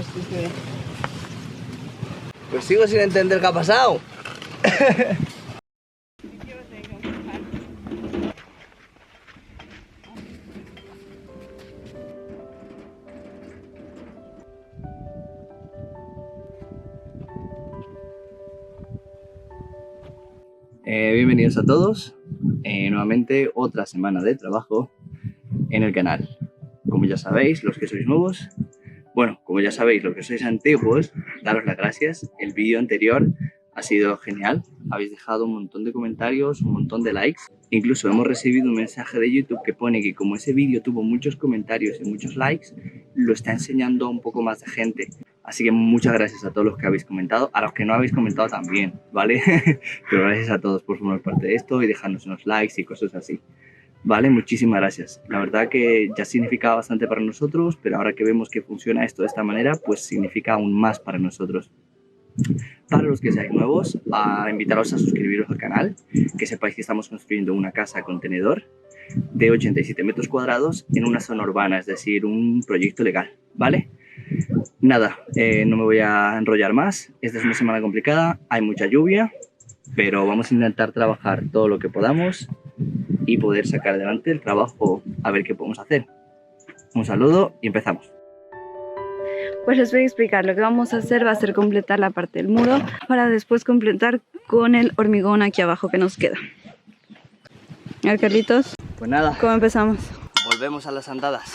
ver si se ve. Pues sigo sin entender qué ha pasado. Bienvenidos a todos. Nuevamente otra semana de trabajo en el canal. Como ya sabéis, los que sois nuevos, como ya sabéis, los que sois antiguos, daros las gracias. El vídeo anterior ha sido genial. Habéis dejado un montón de comentarios, un montón de likes. Incluso hemos recibido un mensaje de YouTube que pone que como ese vídeo tuvo muchos comentarios y muchos likes, lo está enseñando a un poco más de gente. Así que muchas gracias a todos los que habéis comentado, a los que no habéis comentado también, ¿vale? Pero gracias a todos por formar parte de esto y dejarnos unos likes y cosas así. Vale, muchísimas gracias. La verdad que ya significaba bastante para nosotros, pero ahora que vemos que funciona esto de esta manera, pues significa aún más para nosotros. Para los que seáis nuevos, invitaros a suscribiros al canal, que sepáis que estamos construyendo una casa contenedor de 87 metros cuadrados en una zona urbana, es decir, un proyecto legal, ¿vale? Nada, no me voy a enrollar más. Esta es una semana complicada, hay mucha lluvia, pero vamos a intentar trabajar todo lo que podamos y poder sacar adelante el trabajo, a ver qué podemos hacer. Un saludo y empezamos. Pues les voy a explicar. Lo que vamos a hacer va a ser completar la parte del muro para después completar con el hormigón aquí abajo que nos queda. A ver, Carlitos. Pues nada, ¿Cómo empezamos? volvemos a las andadas.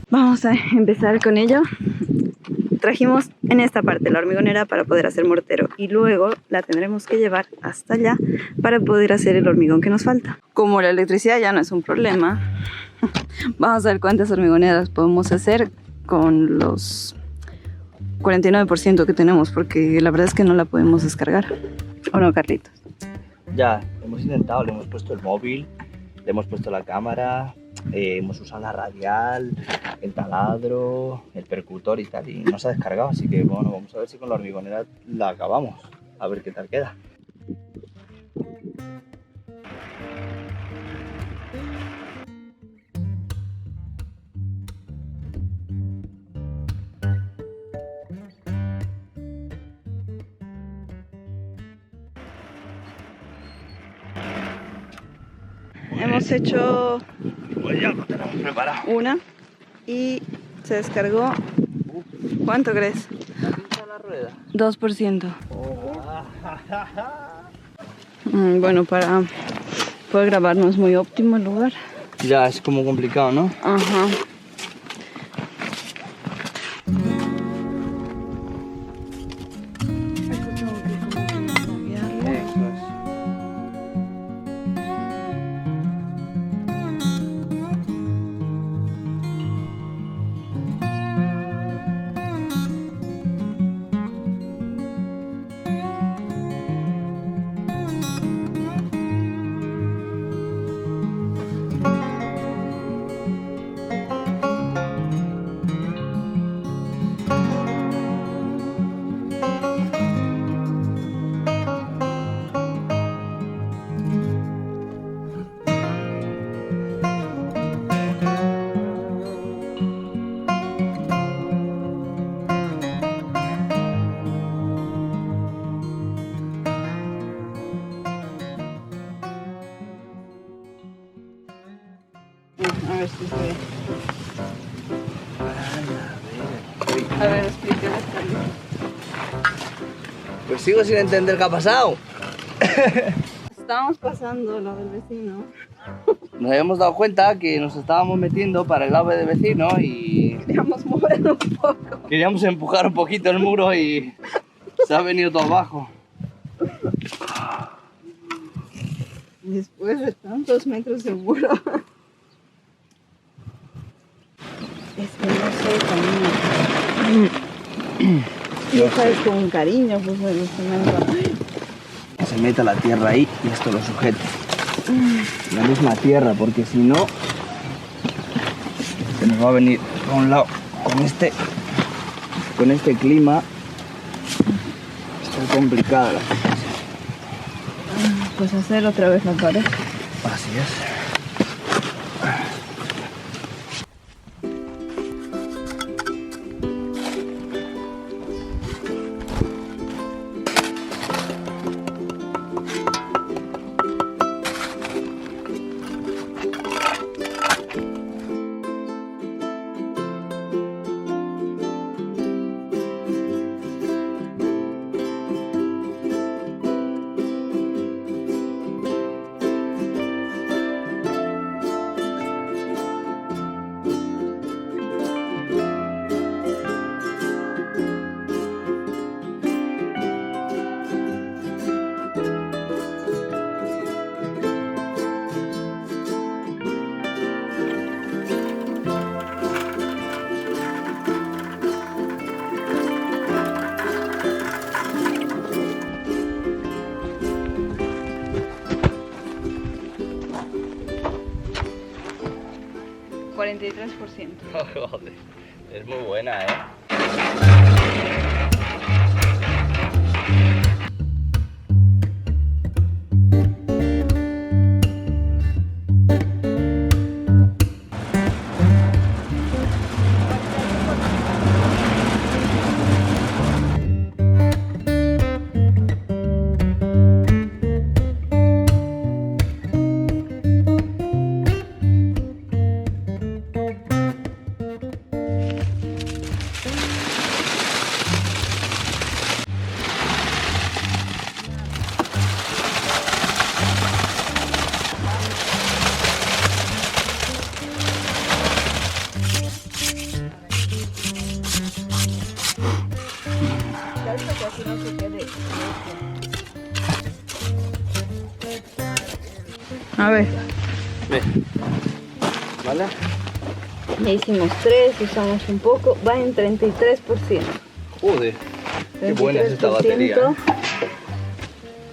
Vamos a empezar con ello. Trajimos en esta parte la hormigonera para poder hacer mortero y luego la tendremos que llevar hasta allá para poder hacer el hormigón que nos falta. Como la electricidad ya no es un problema, vamos a ver cuántas hormigoneras podemos hacer con los 49% que tenemos, porque la verdad es que no la podemos descargar. ¿O no, Carlitos? Ya, hemos intentado, le hemos puesto el móvil, le hemos puesto la cámara, hemos usado la radial, el taladro, el percutor y tal, y no se ha descargado, así que bueno, vamos a ver si con la hormigonera la acabamos, a ver qué tal queda. Hemos hecho Pues ya lo tenemos preparado. una y se descargó. ¿Cuánto crees? ¿La pincha la rueda? 2%. Bueno, para poder grabar no es muy óptimo el lugar. Ya, es como complicado, ¿no? Ajá. A ver si se ve. A ver, explícale. Pues sigo sin entender qué ha pasado. Estábamos pasando lo del vecino. Nos habíamos dado cuenta que nos estábamos metiendo para el lado del vecino y Queríamos moverlo un poco. queríamos empujar un poquito el muro y se ha venido todo abajo. Después de tantos metros de muro. Es que no sé, cariño. Y esa es con cariño, pues el cemento. Que se meta la tierra ahí y esto lo sujete. La misma tierra, porque si no se nos va a venir a un lado con este clima. Está complicada la cosa. Pues hacer otra vez la pared. Así es. 93%. Joder, es muy buena, ¿eh? A ver, ¿Vale? ya hicimos 3, usamos un poco, va en 33%. Joder, qué buena es esta batería.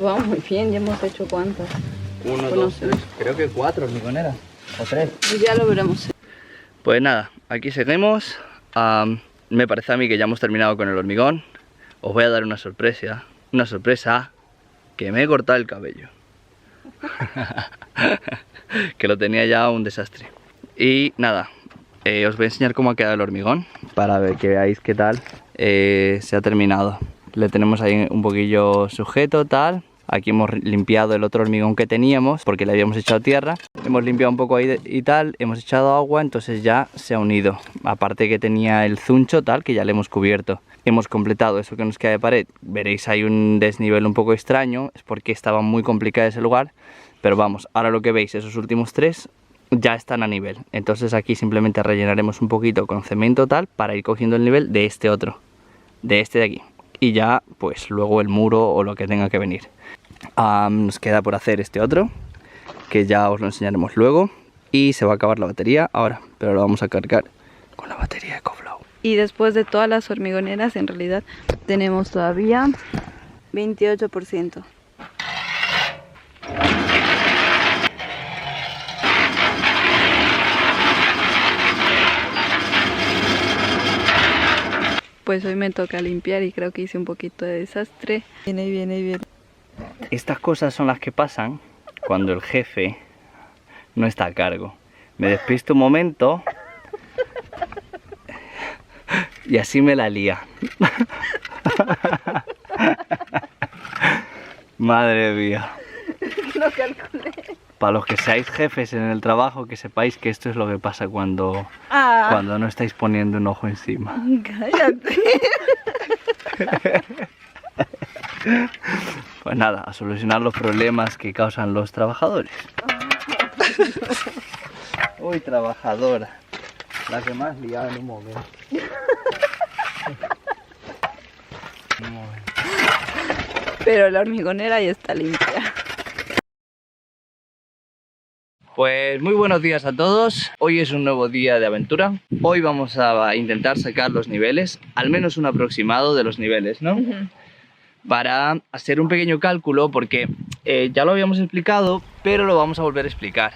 Vamos muy bien, ya hemos hecho cuántas. 1, Pues 2, 3, creo que 4 hormigoneras. O 3. Pues ya lo veremos. Pues nada, aquí seguimos. Me parece a mí que ya hemos terminado con el hormigón. Os voy a dar una sorpresa. Una sorpresa, que me he cortado el cabello. Que lo tenía ya un desastre. Y nada, os voy a enseñar cómo ha quedado el hormigón, para ver que veáis qué tal se ha terminado. Le tenemos ahí un poquillo sujeto, tal. Aquí hemos limpiado el otro hormigón que teníamos porque le habíamos echado tierra. Hemos limpiado un poco ahí y tal, hemos echado agua, entonces ya se ha unido. Aparte que tenía el zuncho tal, que ya le hemos cubierto. Hemos completado eso que nos queda de pared. Veréis hay un desnivel un poco extraño, es porque estaba muy complicado ese lugar. Pero vamos, ahora lo que veis, esos últimos 3 ya están a nivel. Entonces aquí simplemente rellenaremos un poquito con cemento tal para ir cogiendo el nivel de este otro, de este de aquí. Y ya pues luego el muro o lo que tenga que venir. Nos queda por hacer este otro, que ya os lo enseñaremos luego. Y se va a acabar la batería ahora, pero lo vamos a cargar con la batería EcoFlow. Y después de todas las hormigoneras, en realidad tenemos todavía 28%. Pues hoy me toca limpiar y creo que hice un poquito de desastre. Viene. Estas cosas son las que pasan cuando el jefe no está a cargo. Me despisto un momento y así me la lía. Madre mía. No calculé. Para los que seáis jefes en el trabajo, que sepáis que esto es lo que pasa cuando no estáis poniendo un ojo encima. Cállate. Pues nada, a solucionar los problemas que causan los trabajadores. Uy, trabajadora. La que más liada en un momento. Pero la hormigonera ya está limpia. Pues muy buenos días a todos. Hoy es un nuevo día de aventura. Hoy vamos a intentar sacar los niveles, al menos un aproximado de los niveles, ¿no? Para hacer un pequeño cálculo, porque ya lo habíamos explicado, pero lo vamos a volver a explicar.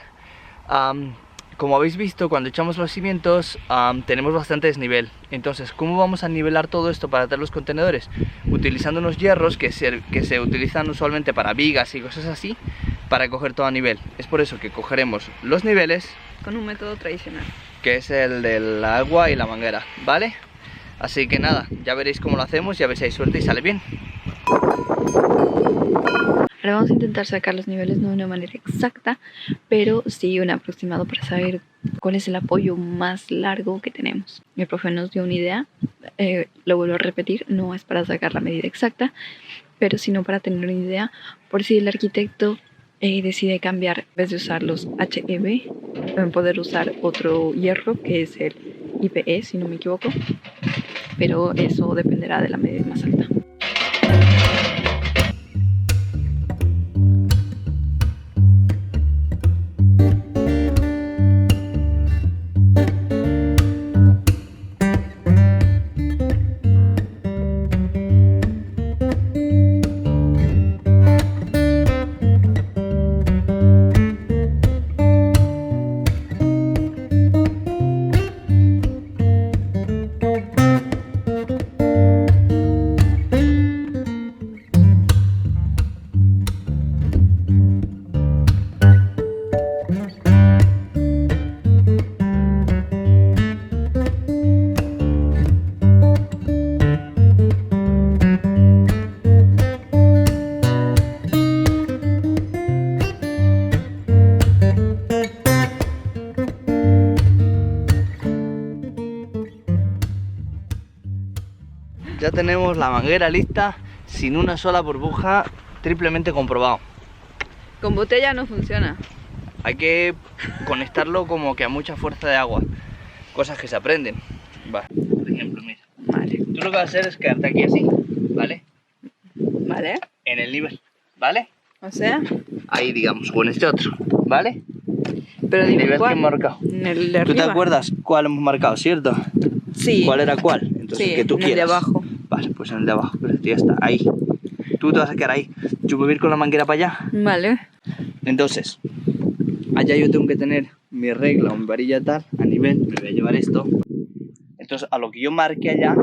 Como habéis visto, cuando echamos los cimientos tenemos bastante desnivel. Entonces, ¿cómo vamos a nivelar todo esto para hacer los contenedores? Utilizando unos hierros que se utilizan usualmente para vigas y cosas así, para coger todo a nivel. Es por eso que cogeremos los niveles con un método tradicional, que es el del agua y la manguera, ¿vale? Así que nada, ya veréis cómo lo hacemos y a ver si hay suerte y sale bien. Ahora vamos a intentar sacar los niveles no de una manera exacta, pero sí un aproximado para saber cuál es el apoyo más largo que tenemos. El profe nos dio una idea, lo vuelvo a repetir, no es para sacar la medida exacta, pero sino para tener una idea por si el arquitecto decide cambiar, en vez de usar los HEB, poder usar otro hierro que es el IPE, si no me equivoco, pero eso dependerá de la medida más alta. ya tenemos la manguera lista, sin una sola burbuja, triplemente comprobado. Con botella no funciona. Hay que conectarlo como que a mucha fuerza de agua. Cosas que se aprenden. Va, por ejemplo, mira. Vale. Tú lo que vas a hacer es quedarte aquí así, ¿vale? Vale. En el nivel, ¿vale? O sea, Ahí, digamos, con este otro, ¿vale? pero El dime nivel que cuál. hemos marcado. En el de ¿Tú te arriba. acuerdas cuál hemos marcado, cierto? Sí. ¿Cuál era cuál? Entonces, Sí, que tú en el de quieras. abajo. Vale, pues en el de abajo, pero ya está, ahí. Tú te vas a quedar ahí. Yo me voy a ir con la manguera para allá. Vale. Entonces, allá yo tengo que tener mi regla o mi varilla tal, a nivel, me voy a llevar esto. Entonces, a lo que yo marque allá,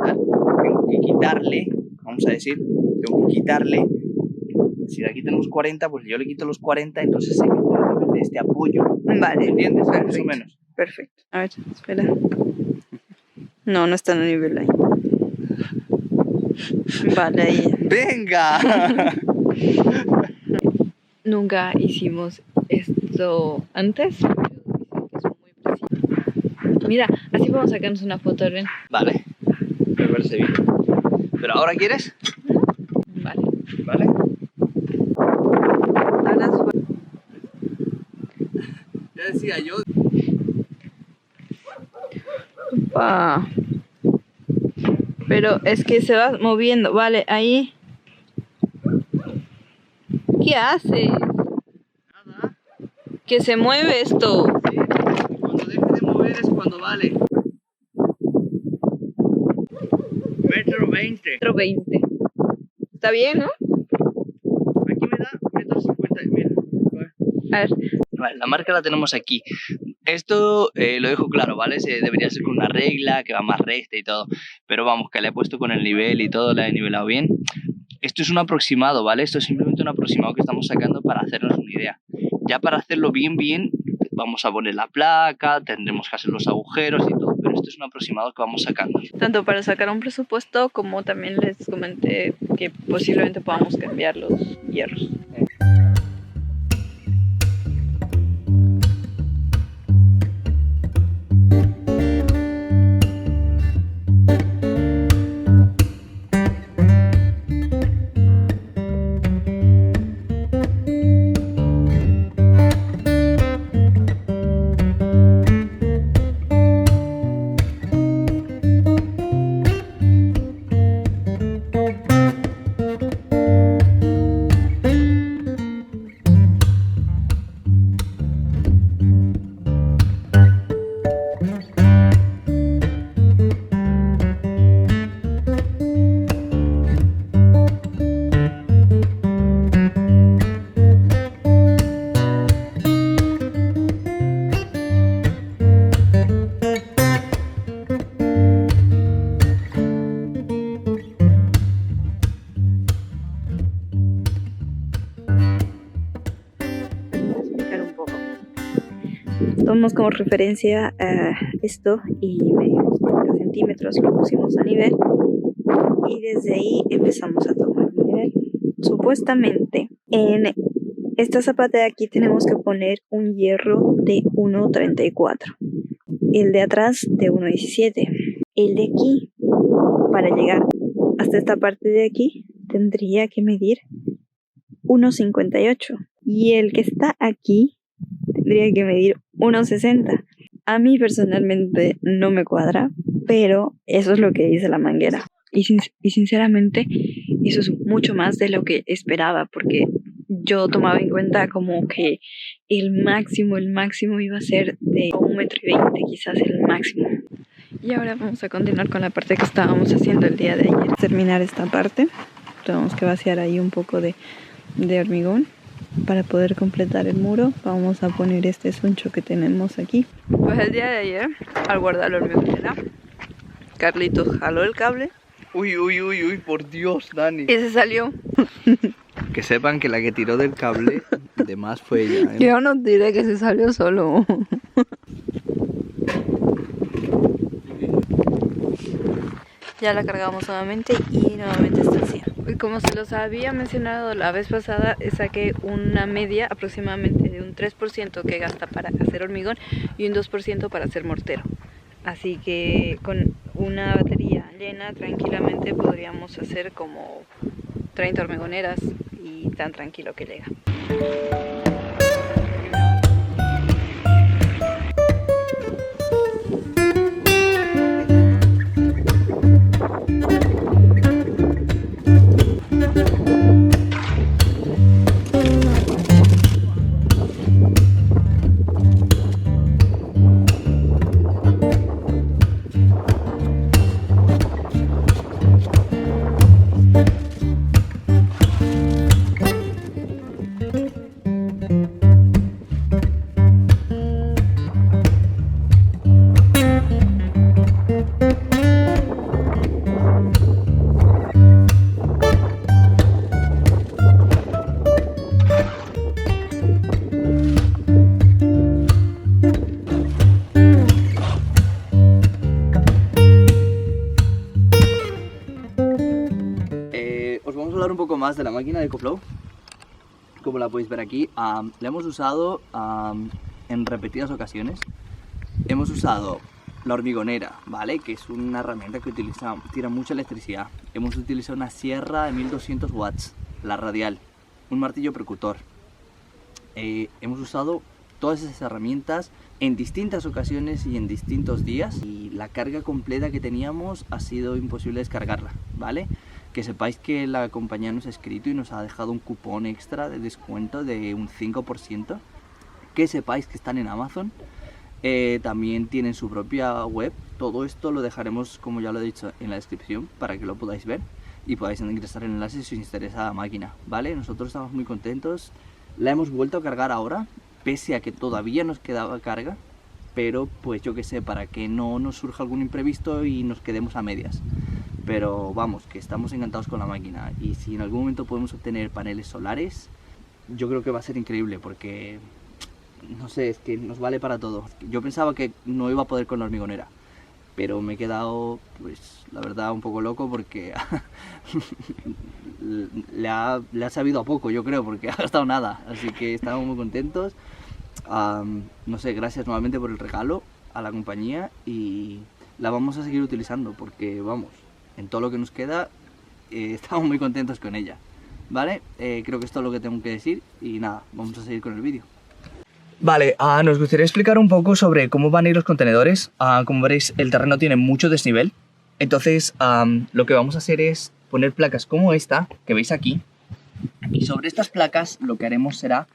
tal, tengo que quitarle, vamos a decir, tengo que quitarle, si de aquí tenemos 40, pues yo le quito los 40, entonces se quita de este apoyo. Vale. ¿Entiendes? Más o Perfecto. menos. Perfecto. A ver, espera. No, no está en el nivel ahí. Vale, ahí. ¡Venga! Nunca hicimos esto antes. Mira, así podemos sacarnos una foto, ¿ven? Vale, me parece bien. ¿Pero ahora quieres? Vale. Vale. Ya decía yo. Opa. Pero es que se va moviendo. Vale, ahí. ¿Qué haces? Nada. Que se mueve esto. Sí, cuando deje de mover es cuando vale. Metro 20. Metro 20. Está bien, ¿no? Aquí me da metro 50. Mira. A ver. Vale, la marca la tenemos aquí. Esto lo dejo claro, ¿vale? Debería ser con una regla que va más recta y todo. Pero vamos, que le he puesto con el nivel y todo, la he nivelado bien. Esto es un aproximado, ¿vale? Esto es simplemente un aproximado que estamos sacando para hacernos una idea. Ya para hacerlo bien, vamos a poner la placa, tendremos que hacer los agujeros y todo. Pero esto es un aproximado que vamos sacando. Tanto para sacar un presupuesto como también les comenté que posiblemente podamos cambiar los hierros. Tomamos como referencia esto y medimos 30 centímetros, lo pusimos a nivel y desde ahí empezamos a tomar el nivel. Supuestamente en esta zapata de aquí tenemos que poner un hierro de 1.34, el de atrás de 1.17, el de aquí para llegar hasta esta parte de aquí tendría que medir 1.58 y el que está aquí tendría que medir 1.60. A mí personalmente no me cuadra, pero eso es lo que dice la manguera. Y sinceramente, eso es mucho más de lo que esperaba, porque yo tomaba en cuenta como que el máximo iba a ser de 1,20 m, quizás el máximo. Y ahora vamos a continuar con la parte que estábamos haciendo el día de ayer. Terminar esta parte, tenemos que vaciar ahí un poco de hormigón. Para poder completar el muro vamos a poner este suncho que tenemos aquí. Pues el día de ayer, al guardar la hormigonera, Carlitos jaló el cable. Uy, por Dios, Dani. Y se salió. Que sepan que la que tiró del cable de más fue ella, ¿eh? Yo no diré que se salió solo. Ya la cargamos nuevamente y nuevamente está así. Y como se los había mencionado la vez pasada, saqué una media aproximadamente de un 3% que gasta para hacer hormigón y un 2% para hacer mortero. Así que con una batería llena, tranquilamente podríamos hacer como 30 hormigoneras y tan tranquilo que llega. Os vamos a hablar un poco más de la máquina de EcoFlow. Como la podéis ver aquí, la hemos usado en repetidas ocasiones. Hemos usado la hormigonera, ¿vale? Que es una herramienta que tira mucha electricidad. Hemos utilizado una sierra de 1200 watts, la radial, un martillo percutor. Hemos usado todas esas herramientas en distintas ocasiones y en distintos días, y la carga completa que teníamos ha sido imposible descargarla, ¿vale? Que sepáis que la compañía nos ha escrito y nos ha dejado un cupón extra de descuento de un 5%. Que sepáis que están en Amazon. También tienen su propia web. Todo esto lo dejaremos, como ya lo he dicho, en la descripción para que lo podáis ver y podáis ingresar el enlace si os interesa la máquina, ¿vale? Nosotros estamos muy contentos. La hemos vuelto a cargar ahora, pese a que todavía nos quedaba carga, pero pues yo que sé, para que no nos surja algún imprevisto y nos quedemos a medias. Pero vamos, que estamos encantados con la máquina, y si en algún momento podemos obtener paneles solares, yo creo que va a ser increíble, porque no sé, es que nos vale para todo. Yo pensaba que no iba a poder con la hormigonera, pero me he quedado, pues la verdad, un poco loco, porque le ha sabido a poco, yo creo, porque ha gastado nada. Así que estamos muy contentos. No sé, gracias nuevamente por el regalo a la compañía, y la vamos a seguir utilizando porque, vamos, en todo lo que nos queda estamos muy contentos con ella, ¿vale? Creo que esto es lo que tengo que decir, y nada, vamos a seguir con el vídeo. Vale, nos gustaría explicar un poco sobre cómo van a ir los contenedores. Como veréis, el terreno tiene mucho desnivel, entonces lo que vamos a hacer es poner placas como esta que veis aquí, y sobre estas placas lo que haremos será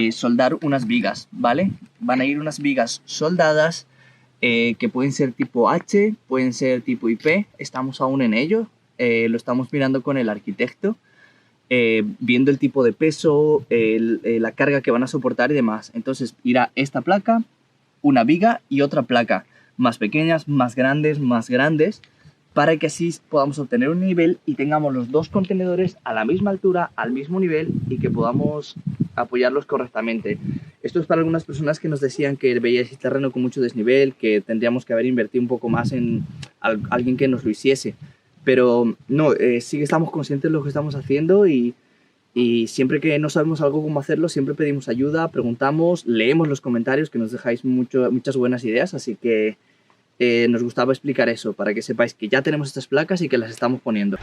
soldar unas vigas, ¿vale? Van a ir unas vigas soldadas que pueden ser tipo H, pueden ser tipo IP. Estamos aún en ello, lo estamos mirando con el arquitecto, viendo el tipo de peso, la carga que van a soportar y demás. Entonces irá esta placa, una viga y otra placa, más pequeñas, más grandes, para que así podamos obtener un nivel y tengamos los dos contenedores a la misma altura, al mismo nivel, y que podamos apoyarlos correctamente. Esto es para algunas personas que nos decían que veíais el terreno con mucho desnivel, que tendríamos que haber invertido un poco más en alguien que nos lo hiciese. Pero no, sí que estamos conscientes de lo que estamos haciendo, y siempre que no sabemos algo cómo hacerlo, siempre pedimos ayuda, preguntamos, leemos los comentarios, que nos dejáis muchas buenas ideas, así que nos gustaba explicar eso, para que sepáis que ya tenemos estas placas y que las estamos poniendo.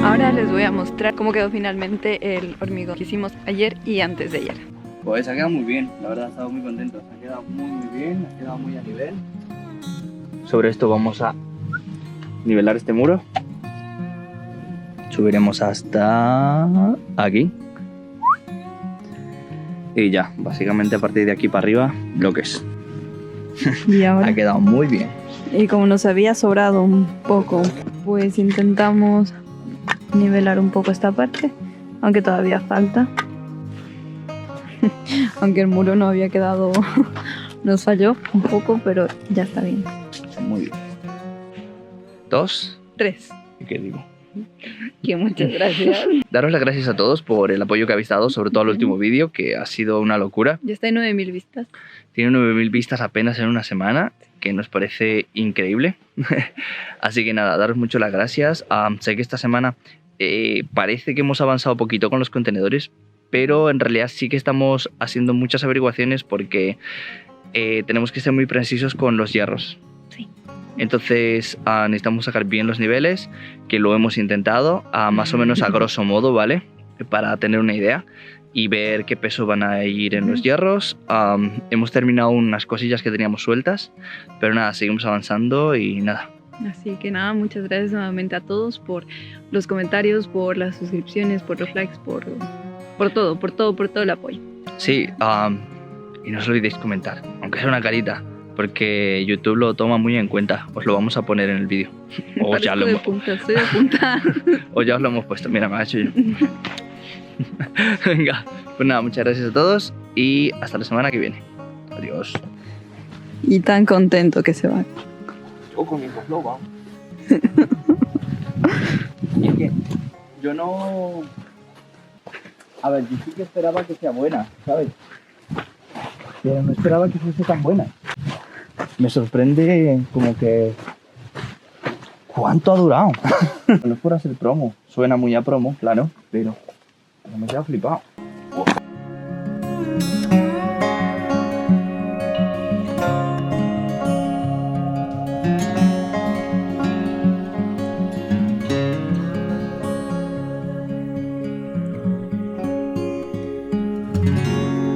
Ahora les voy a mostrar cómo quedó finalmente el hormigón que hicimos ayer y antes de ayer. Pues ha quedado muy bien, la verdad, estamos muy contentos, ha quedado muy bien, ha quedado muy a nivel. Sobre esto vamos a nivelar este muro. Subiremos hasta aquí. Y ya, básicamente a partir de aquí para arriba, bloques. Y ahora, ha quedado muy bien. y como nos había sobrado un poco, pues intentamos nivelar un poco esta parte, aunque todavía falta. Aunque el muro no había quedado, nos falló un poco, pero ya está bien. Muy bien. 2. 3. ¿Qué digo? Que muchas gracias. Daros las gracias a todos por el apoyo que habéis dado, sobre todo al último vídeo, que ha sido una locura. Ya está en 9.000 vistas. Tiene 9.000 vistas apenas en una semana, que nos parece increíble. Así que nada, daros mucho las gracias. Sé que esta semana parece que hemos avanzado poquito con los contenedores, pero en realidad sí que estamos haciendo muchas averiguaciones, porque tenemos que ser muy precisos con los hierros. Sí. Entonces necesitamos sacar bien los niveles, que lo hemos intentado, más o menos a grosso modo, ¿vale? Para tener una idea y ver qué peso van a ir en los hierros. Hemos terminado unas cosillas que teníamos sueltas, pero nada, seguimos avanzando y nada. Así que nada, muchas gracias nuevamente a todos por los comentarios, por las suscripciones, por los likes, por todo el apoyo. Sí, y no os olvidéis comentar, aunque sea una carita, porque YouTube lo toma muy en cuenta. Os lo vamos a poner en el vídeo. O ya lo hemos... Estoy de punta. O ya os lo hemos puesto. Mira, me ha hecho yo. Venga, pues nada, muchas gracias a todos y hasta la semana que viene. Adiós. Y tan contento que se va. Yo con mi flow, vamos. Y es que yo no... A ver, yo sí que esperaba que sea buena, ¿sabes? Pero no esperaba que fuese tan buena. Me sorprende como que... ¿Cuánto ha durado? No es por hacer promo. Suena muy a promo, claro, pero me he quedado flipado.